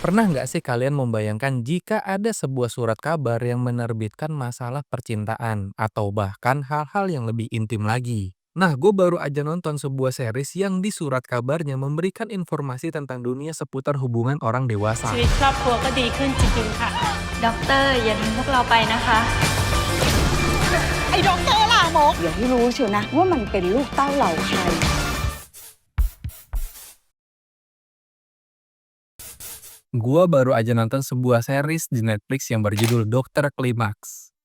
Pernah nggak sih kalian membayangkan jika ada sebuah surat kabar yang menerbitkan masalah percintaan atau bahkan hal-hal yang lebih intim lagi? Nah, gue baru aja nonton sebuah series yang di surat kabarnya memberikan informasi tentang dunia seputar hubungan orang ชี dewasa. วิตครอบครัวก็ดีขึ้นจริงๆค่ะด็อกเตอร์อย่าทิ้งพวกเราไปนะคะ อย่าให้รู้เชียวนะว่ามันเป็นลูกเต้าเหล่าใคร Gua baru aja nonton sebuah series di Netflix yang berjudul Dokter Klimaks.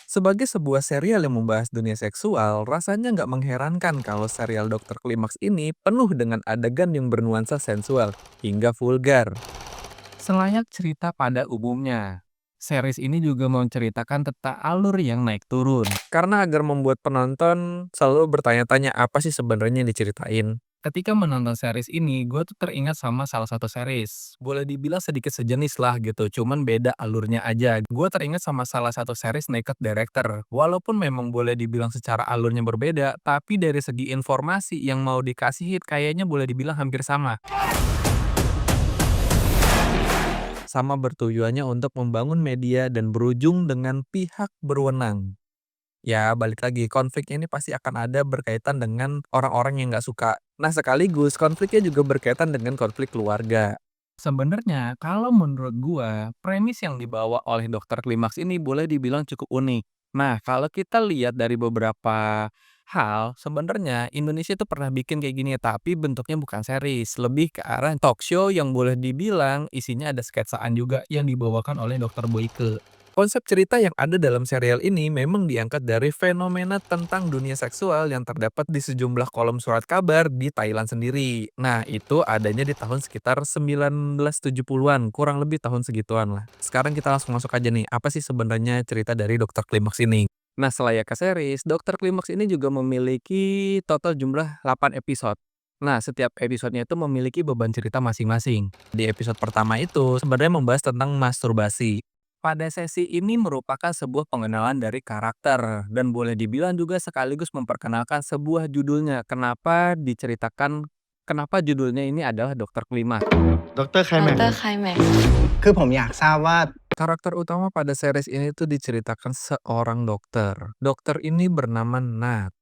Sebagai sebuah serial yang membahas dunia seksual, rasanya nggak mengherankan kalau serial Dokter Klimaks ini penuh dengan adegan yang bernuansa sensual hingga vulgar. Selayak cerita pada umumnya, series ini juga menceritakan tentang alur yang naik turun. Karena agar membuat penonton selalu bertanya-tanya apa sih sebenarnya yang diceritain. Ketika menonton series ini, gue tuh teringat sama salah satu series. Boleh dibilang sedikit sejenis lah gitu, cuman beda alurnya aja. Gue teringat sama salah satu series Naked Director. Walaupun memang boleh dibilang secara alurnya berbeda, tapi dari segi informasi yang mau dikasihin kayaknya boleh dibilang hampir sama. Sama bertujuannya untuk membangun media dan berujung dengan pihak berwenang. Ya, balik lagi, konfliknya ini pasti akan ada berkaitan dengan orang-orang yang nggak suka. Nah, sekaligus konfliknya juga berkaitan dengan konflik keluarga. Sebenarnya, kalau menurut gua, premis yang dibawa oleh Dokter Klimaks ini boleh dibilang cukup unik. Nah, kalau kita lihat dari beberapa hal, sebenarnya Indonesia itu pernah bikin kayak gini, tapi bentuknya bukan series, lebih ke arah talk show yang boleh dibilang isinya ada sketsaan juga yang dibawakan oleh Dokter Boyke. Konsep cerita yang ada dalam serial ini memang diangkat dari fenomena tentang dunia seksual yang terdapat di sejumlah kolom surat kabar di Thailand sendiri. Nah, itu adanya di tahun sekitar 1970-an, kurang lebih tahun segituan lah. Sekarang kita langsung masuk aja nih, apa sih sebenarnya cerita dari Dokter Klimaks ini? Nah, selayaknya series, Dokter Klimaks ini juga memiliki total jumlah 8 episode. Nah, setiap episodenya itu memiliki beban cerita masing-masing. Di episode pertama itu sebenarnya membahas tentang masturbasi. Pada sesi ini merupakan sebuah pengenalan dari karakter dan boleh dibilang juga sekaligus memperkenalkan sebuah judulnya. Kenapa judulnya ini adalah Dokter Klima. ดรไคล ด แม็ก รไคลแม็กซ์ คือผมอยากทราบว่า Karakter utama pada series ini tuh diceritakan seorang dokter. Dokter ini bernama Nat.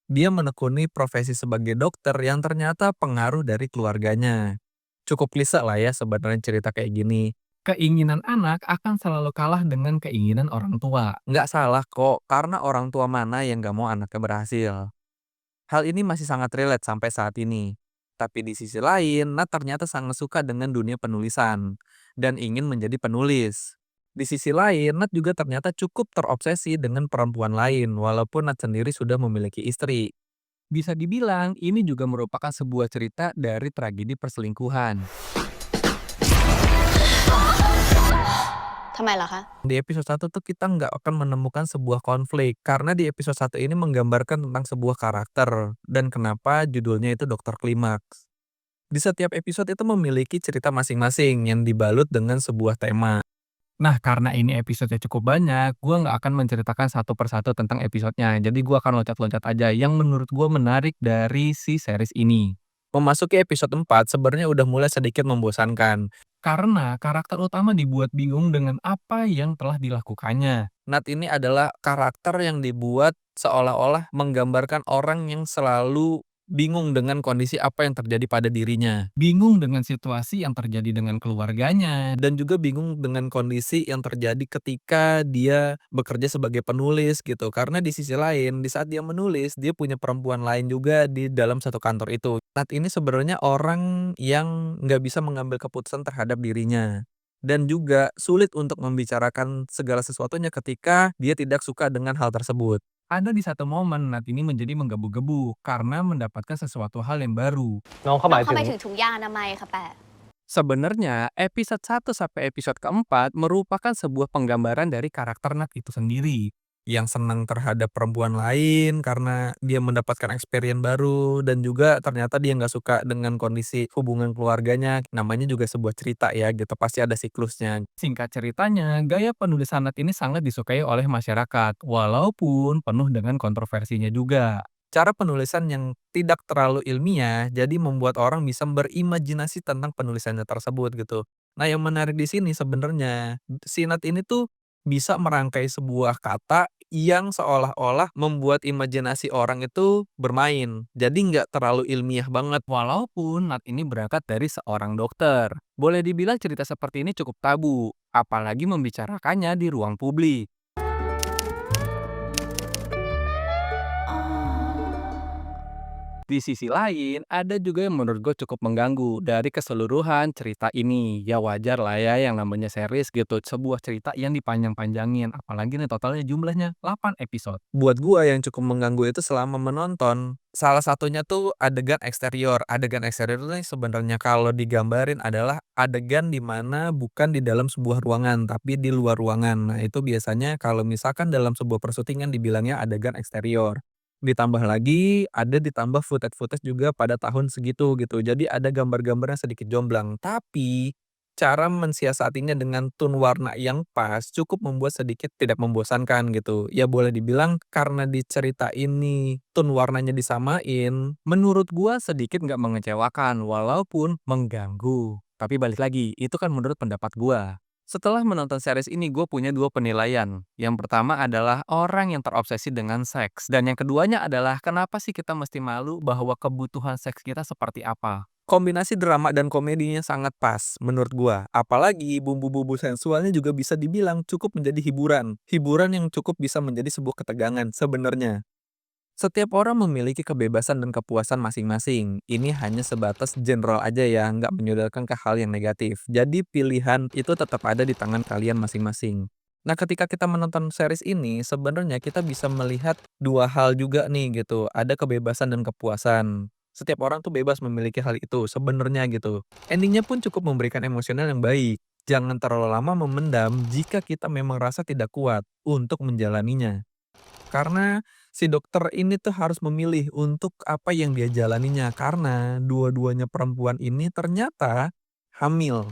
Dia menekuni profesi sebagai dokter yang ternyata pengaruh dari keluarganya. Cukup klise lah ya sebenarnya cerita kayak gini. Keinginan anak akan selalu kalah dengan keinginan orang tua. Nggak salah kok, karena orang tua mana yang nggak mau anaknya berhasil. Hal ini masih sangat relate sampai saat ini. Tapi di sisi lain, Nat ternyata sangat suka dengan dunia penulisan dan ingin menjadi penulis. Di sisi lain, Nat juga ternyata cukup terobsesi dengan perempuan lain, walaupun Nat sendiri sudah memiliki istri. Bisa dibilang, ini juga merupakan sebuah cerita dari tragedi perselingkuhan. ทำไมเหรอคะ Di episode 1 tuh kita nggak akan menemukan sebuah konflik, karena di episode 1 ini menggambarkan tentang sebuah karakter, dan kenapa judulnya itu Dokter Klimaks. Di setiap episode itu memiliki cerita masing-masing yang dibalut dengan sebuah tema. Nah, karena ini episodenya cukup banyak, gua nggak akan menceritakan satu persatu tentang episodenya. Jadi gua akan loncat-loncat aja yang menurut gua menarik dari si series ini. Memasuki episode 4 sebenarnya udah mulai sedikit membosankan. Karena karakter utama dibuat bingung dengan apa yang telah dilakukannya. Nat ini adalah karakter yang dibuat seolah-olah menggambarkan orang yang selalu bingung dengan kondisi apa yang terjadi pada dirinya. Bingung dengan situasi yang terjadi dengan keluarganya. Dan juga bingung dengan kondisi yang terjadi ketika dia bekerja sebagai penulis gitu. Karena di sisi lain, di saat dia menulis, dia punya perempuan lain juga di dalam satu kantor itu. Nat ini sebenarnya orang yang nggak bisa mengambil keputusan terhadap dirinya. Dan juga sulit untuk membicarakan segala sesuatunya ketika dia tidak suka dengan hal tersebut. Ada di satu momen Nat ini menjadi menggebu-gebu karena mendapatkan sesuatu hal yang baru. น้องเขาห น้อ มาง ย เข้า ถึ ไป ง ถึงถุงยางอนามัยค่ะแปะ Sebenarnya episode 1 sampai episode keempat merupakan sebuah penggambaran dari karakter Nat itu sendiri. Yang senang terhadap perempuan lain karena dia mendapatkan experience baru dan juga ternyata dia nggak suka dengan kondisi hubungan keluarganya. Namanya juga sebuah cerita ya gitu, pasti ada siklusnya. Singkat ceritanya, gaya penulisan Nat ini sangat disukai oleh masyarakat, walaupun penuh dengan kontroversinya juga. Cara penulisan yang tidak terlalu ilmiah, jadi membuat orang bisa berimajinasi tentang penulisannya tersebut gitu. Nah yang menarik di sini sebenarnya, si Nat ini tuh bisa merangkai sebuah kata yang seolah-olah membuat imajinasi orang itu bermain. Jadi nggak terlalu ilmiah banget. Walaupun Nat ini berangkat dari seorang dokter, boleh dibilang cerita seperti ini cukup tabu, apalagi membicarakannya di ruang publik. Di sisi lain, ada juga yang menurut gue cukup mengganggu dari keseluruhan cerita ini. Ya wajar lah ya yang namanya series gitu, sebuah cerita yang dipanjang-panjangin. Apalagi nih totalnya jumlahnya 8 episode. Buat gua yang cukup mengganggu itu selama menonton, salah satunya tuh adegan eksterior. Adegan eksterior ini sebenarnya kalau digambarin adalah adegan di mana bukan di dalam sebuah ruangan, tapi di luar ruangan. Nah, itu biasanya kalau misalkan dalam sebuah persyutingan dibilangnya adegan eksterior. Ditambah lagi, ditambah footage-footage juga pada tahun segitu gitu. Jadi ada gambar-gambarnya sedikit jomblang. Tapi cara mensiasatinya dengan tone warna yang pas cukup membuat sedikit tidak membosankan gitu. Ya boleh dibilang karena di cerita ini tone warnanya disamain, Menurut gua sedikit nggak mengecewakan, walaupun mengganggu. Tapi balik lagi, itu kan menurut pendapat gua. Setelah menonton series ini, gue punya dua penilaian. Yang pertama adalah orang yang terobsesi dengan seks. Dan yang keduanya adalah kenapa sih kita mesti malu bahwa kebutuhan seks kita seperti apa. kombinasi drama dan komedinya sangat pas menurut gua. Apalagi bumbu-bumbu sensualnya juga bisa dibilang cukup menjadi hiburan. Hiburan yang cukup bisa menjadi sebuah ketegangan sebenarnya. Setiap orang memiliki kebebasan dan kepuasan masing-masing. Ini hanya sebatas general aja ya, nggak menyodorkan ke hal yang negatif. Jadi pilihan itu tetap ada di tangan kalian masing-masing. Nah, ketika kita menonton series ini, sebenarnya kita bisa melihat dua hal juga nih gitu. Ada kebebasan dan kepuasan. Setiap orang tuh bebas memiliki hal itu sebenarnya gitu. Endingnya pun cukup memberikan emosional yang baik. Jangan terlalu lama memendam jika kita memang rasa tidak kuat untuk menjalaninya. Karena si dokter ini tuh harus memilih untuk apa yang dia jalaninya, karena dua-duanya perempuan ini ternyata hamil.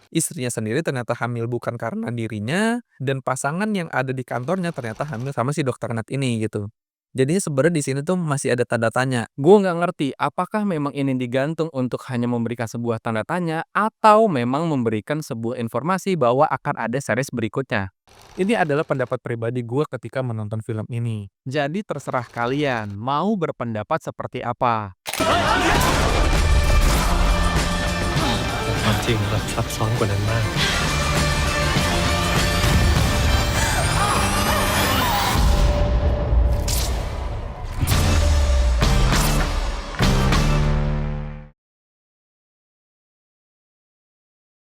Istrinya sendiri ternyata hamil bukan karena dirinya, dan pasangan yang ada di kantornya ternyata hamil sama si dokter Nat ini gitu. Jadi sebenarnya di sini tuh masih ada tanda tanya. Gue nggak ngerti apakah memang ini digantung untuk hanya memberikan sebuah tanda tanya atau memang memberikan sebuah informasi bahwa akan ada series berikutnya. Ini adalah pendapat pribadi gue ketika menonton film ini. Jadi terserah kalian mau berpendapat seperti apa. แต่ความจริงมันซับซ้อนกว่านั้นมาก